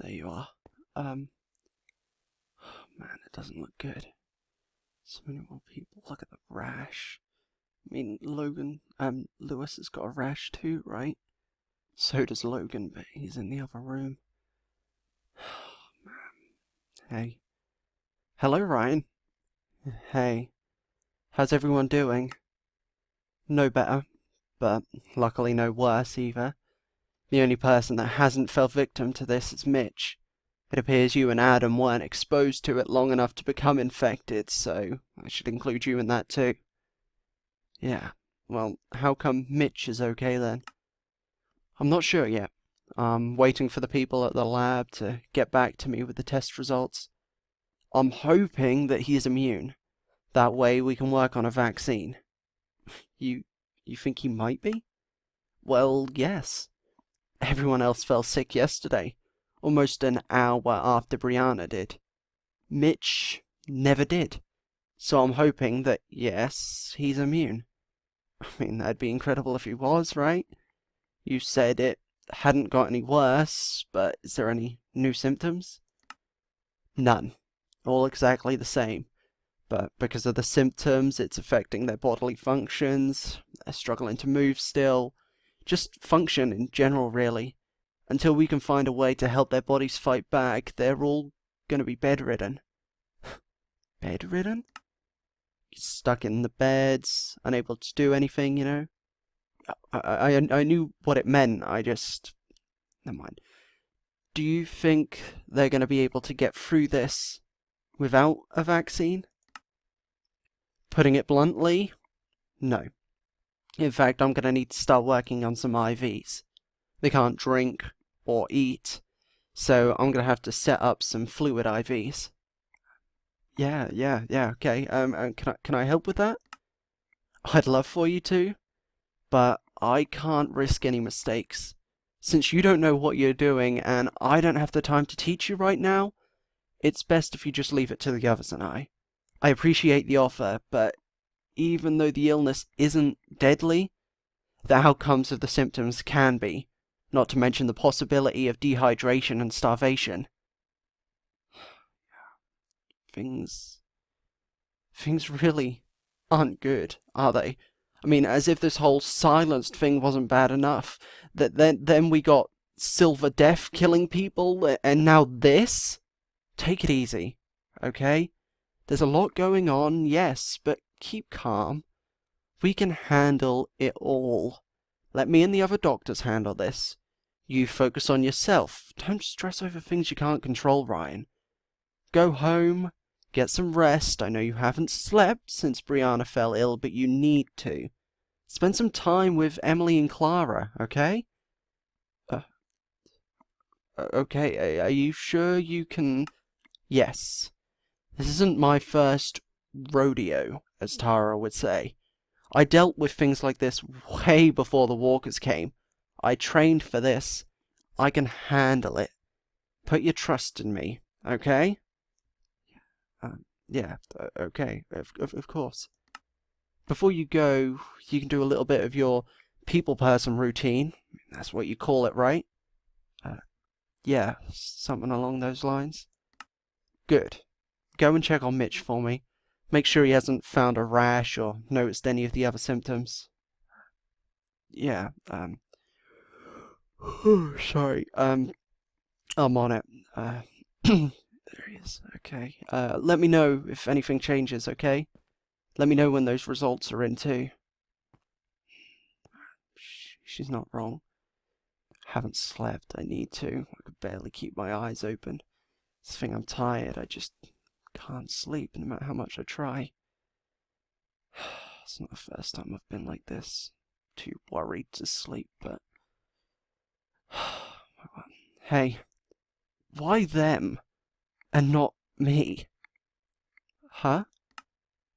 there you are. Oh man, it doesn't look good. So many more people. Look at the rash. I mean, Lewis has got a rash too, right? So does Logan, but he's in the other room. Oh man. Hey. Hello, Ryan. Hey. How's everyone doing? No better, but luckily no worse either. The only person that hasn't fell victim to this is Mitch. It appears you and Adam weren't exposed to it long enough to become infected, so I should include you in that too. Yeah, well, how come Mitch is okay then? I'm not sure yet. I'm waiting for the people at the lab to get back to me with the test results. I'm hoping that he's immune. That way we can work on a vaccine. You think he might be? Well, yes. Everyone else fell sick yesterday, almost an hour after Brianna did. Mitch never did. So I'm hoping that, yes, he's immune. I mean, that'd be incredible if he was, right? You said it hadn't got any worse, but is there any new symptoms? None. All exactly the same. But because of the symptoms, it's affecting their bodily functions. They're struggling to move still. Just function in general, really. Until we can find a way to help their bodies fight back, they're all going to be bedridden. Bedridden? Stuck in the beds, unable to do anything, you know? I knew what it meant, I just... Never mind. Do you think they're going to be able to get through this without a vaccine? Putting it bluntly, no. In fact, I'm going to need to start working on some IVs. They can't drink or eat, so I'm going to have to set up some fluid IVs. Yeah, okay. Can I help with that? I'd love for you to, but I can't risk any mistakes. Since you don't know what you're doing and I don't have the time to teach you right now, it's best if you just leave it to the others and I. I appreciate the offer, but even though the illness isn't deadly, the outcomes of the symptoms can be, not to mention the possibility of dehydration and starvation. Things really aren't good, are they? I mean, as if this whole silenced thing wasn't bad enough. Then we got Silver Death killing people, and now this? Take it easy, okay? There's a lot going on, yes, but keep calm. We can handle it all. Let me and the other doctors handle this. You focus on yourself. Don't stress over things you can't control, Ryan. Go home, get some rest. I know you haven't slept since Brianna fell ill, but you need to. Spend some time with Emily and Clara, okay? Okay, are you sure you can... Yes. This isn't my first rodeo, as Tara would say. I dealt with things like this way before the walkers came. I trained for this. I can handle it. Put your trust in me, okay? Yeah, okay, of course. Before you go, you can do a little bit of your people person routine. That's what you call it, right? Yeah, something along those lines. Good. Go and check on Mitch for me. Make sure he hasn't found a rash or noticed any of the other symptoms. Yeah, sorry, I'm on it. There he is, okay. Let me know if anything changes, okay? Let me know when those results are in too. She's not wrong. Haven't slept, I need to. I could barely keep my eyes open. This thing, I'm tired, I just can't sleep no matter how much I try. It's not the first time I've been like this. Too worried to sleep, but... Hey, why them and not me? Huh?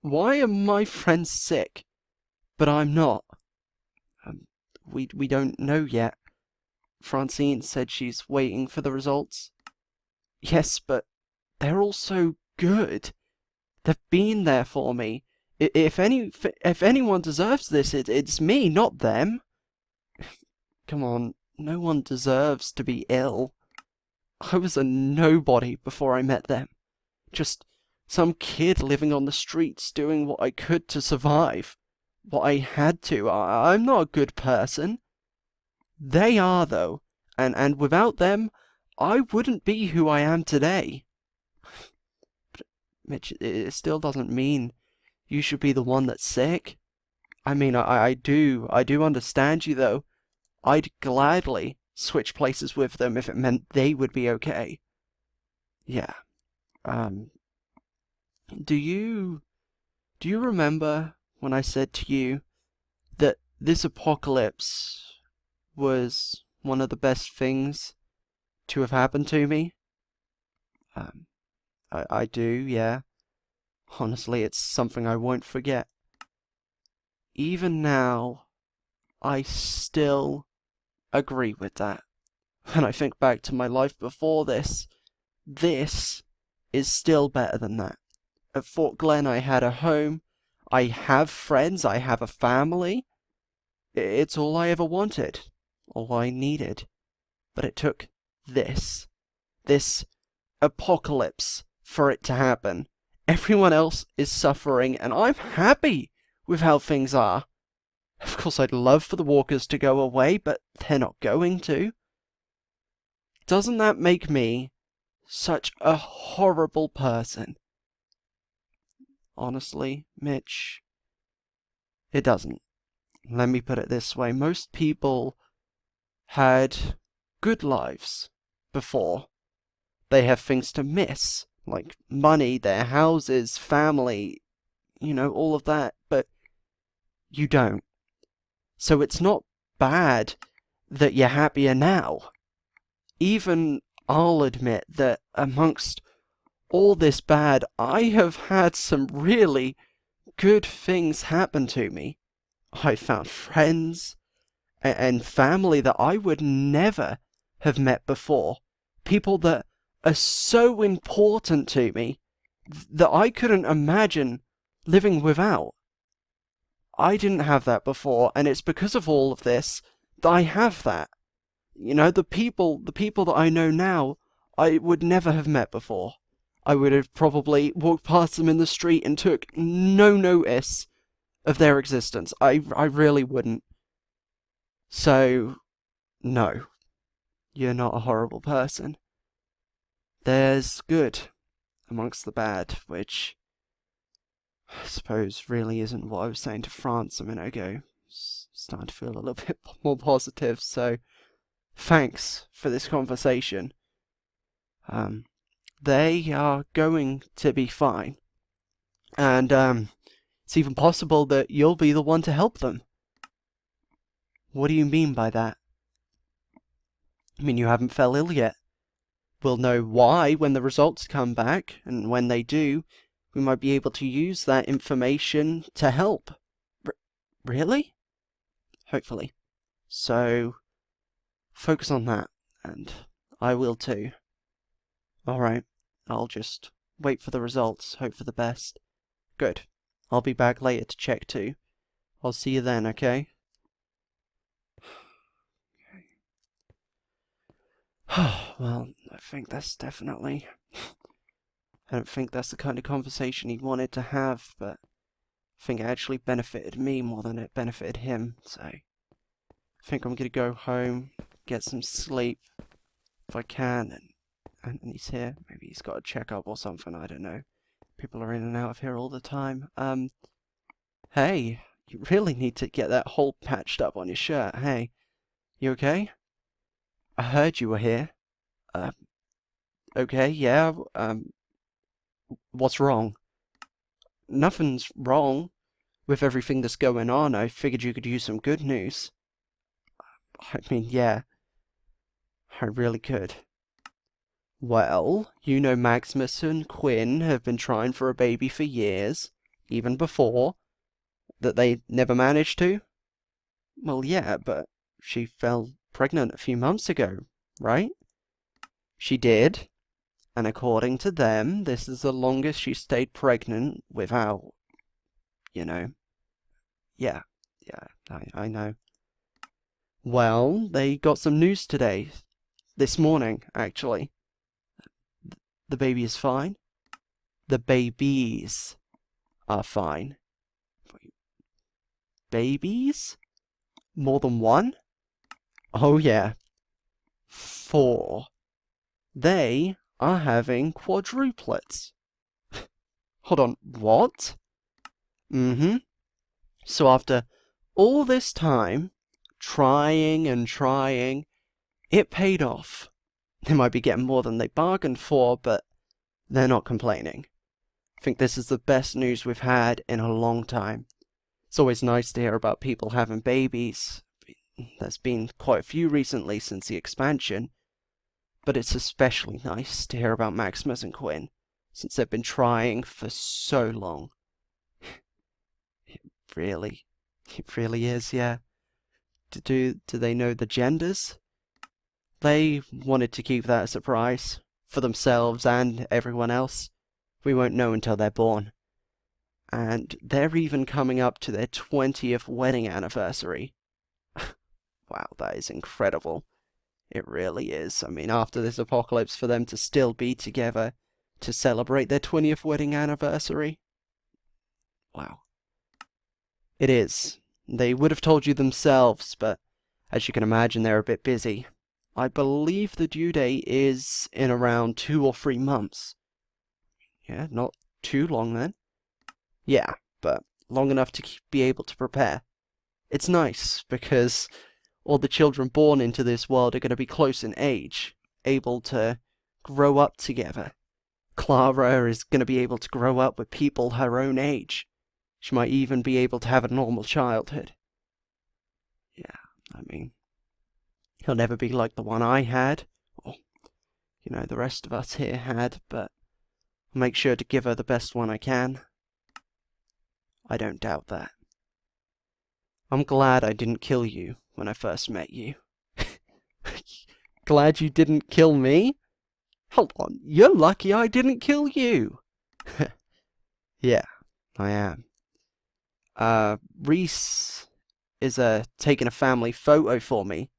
Why are my friends sick, but I'm not? We don't know yet. Francine said she's waiting for the results. Yes, but they're all so good. They've been there for me. If anyone deserves this, it's me, not them. Come on, no one deserves to be ill. I was a nobody before I met them. Just some kid living on the streets doing what I could to survive. What I had to. I'm not a good person. They are, though. And without them, I wouldn't be who I am today. But, Mitch, it still doesn't mean you should be the one that's sick. I mean, I do understand you, though. I'd gladly switch places with them if it meant they would be okay. Yeah. Do you remember when I said to you that this apocalypse was one of the best things to have happened to me? I do, yeah. Honestly, it's something I won't forget. Even now, I still agree with that. When I think back to my life before this is still better than that. At Fort Glen, I had a home, I have friends, I have a family. It's all I ever wanted, all I needed. But it took this apocalypse for it to happen. Everyone else is suffering, and I'm happy with how things are. Of course, I'd love for the walkers to go away, but they're not going to. Doesn't that make me such a horrible person? Honestly, Mitch, it doesn't. Let me put it this way. Most people had good lives before. They have things to miss, like money, their houses, family, all of that, but you don't. So it's not bad that you're happier now. Even I'll admit that amongst all this bad, I have had some really good things happen to me. I found friends and family that I would never have met before. People that are so important to me that I couldn't imagine living without. I didn't have that before, and it's because of all of this that I have that. The people that I know now, I would never have met before. I would have probably walked past them in the street and took no notice of their existence. I really wouldn't. So, no, you're not a horrible person. There's good amongst the bad, which I suppose really isn't what I was saying to France a minute ago. Starting to feel a little bit more positive, so thanks for this conversation. They are going to be fine. And it's even possible that you'll be the one to help them. What do you mean by that? I mean, you haven't fell ill yet. We'll know why when the results come back, and when they do, we might be able to use that information to help. Really? Hopefully. So, focus on that, and I will too. Alright, I'll just wait for the results, hope for the best. Good. I'll be back later to check too. I'll see you then, okay? Well, I think that's definitely... I don't think that's the kind of conversation he wanted to have, but I think it actually benefited me more than it benefited him, so... I think I'm gonna go home, get some sleep, if I can, and he's here. Maybe he's got a checkup or something, I don't know. People are in and out of here all the time. Hey, you really need to get that hole patched up on your shirt, hey. You okay? I heard you were here. Okay, yeah, what's wrong? Nothing's wrong with everything that's going on. I figured you could use some good news. I mean, yeah, I really could. Well, Maximus and Quinn have been trying for a baby for years, even before, that they never managed to. Well, yeah, but she fell pregnant a few months ago, right? She did, and according to them, this is the longest she stayed pregnant without, Yeah, I know. Well, they got some news today. This morning, actually. The baby is fine. The babies are fine. Babies? More than one? Oh yeah. 4. They are having quadruplets. Hold on, what? So after all this time, trying and trying, it paid off. They might be getting more than they bargained for, but they're not complaining. I think this is the best news we've had in a long time. It's always nice to hear about people having babies. There's been quite a few recently since the expansion, but it's especially nice to hear about Maximus and Quinn, since they've been trying for so long. It really is, yeah. Do they know the genders? They wanted to keep that a surprise, for themselves and everyone else. We won't know until they're born. And they're even coming up to their 20th wedding anniversary. Wow, that is incredible. It really is. I mean, after this apocalypse, for them to still be together to celebrate their 20th wedding anniversary. Wow. It is. They would have told you themselves, but as you can imagine, they're a bit busy. I believe the due date is in around 2 or 3 months. Yeah, not too long then. Yeah, but long enough to be able to prepare. It's nice, because all the children born into this world are going to be close in age, able to grow up together. Clara is going to be able to grow up with people her own age. She might even be able to have a normal childhood. Yeah, I mean, he'll never be like the one I had, or, the rest of us here had, but I'll make sure to give her the best one I can. I don't doubt that. I'm glad I didn't kill you when I first met you. Glad you didn't kill me? Hold on, you're lucky I didn't kill you. Yeah, I am. Reese is taking a family photo for me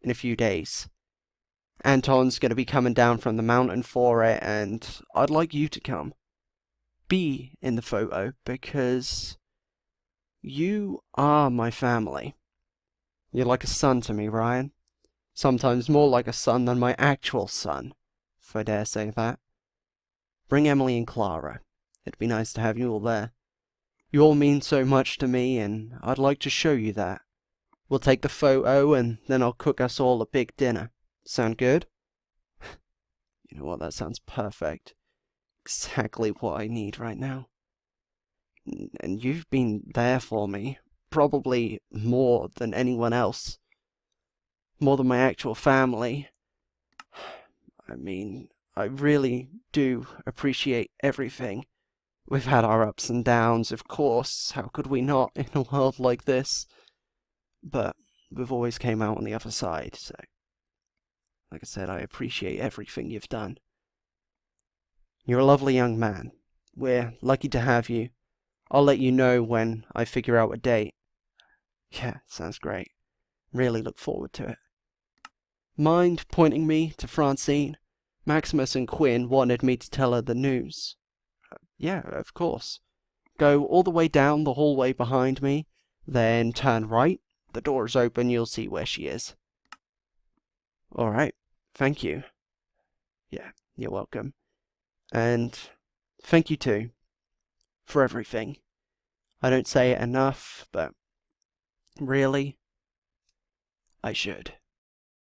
in a few days. Anton's going to be coming down from the mountain for it, and I'd like you to come. Be in the photo, because you are my family. You're like a son to me, Ryan. Sometimes more like a son than my actual son, if I dare say that. Bring Emily and Clara. It'd be nice to have you all there. You all mean so much to me, and I'd like to show you that. We'll take the photo, and then I'll cook us all a big dinner. Sound good? You know what, that sounds perfect. Exactly what I need right now. And you've been there for me, probably more than anyone else. More than my actual family. I mean, I really do appreciate everything. We've had our ups and downs, of course. How could we not in a world like this? But we've always came out on the other side, so... Like I said, I appreciate everything you've done. You're a lovely young man. We're lucky to have you. I'll let you know when I figure out a date. Yeah, sounds great. Really look forward to it. Mind pointing me to Francine? Maximus and Quinn wanted me to tell her the news. Yeah, of course. Go all the way down the hallway behind me, then turn right. The door's open, you'll see where she is. Alright, thank you. Yeah, you're welcome. And thank you too, for everything. I don't say it enough, but really, I should.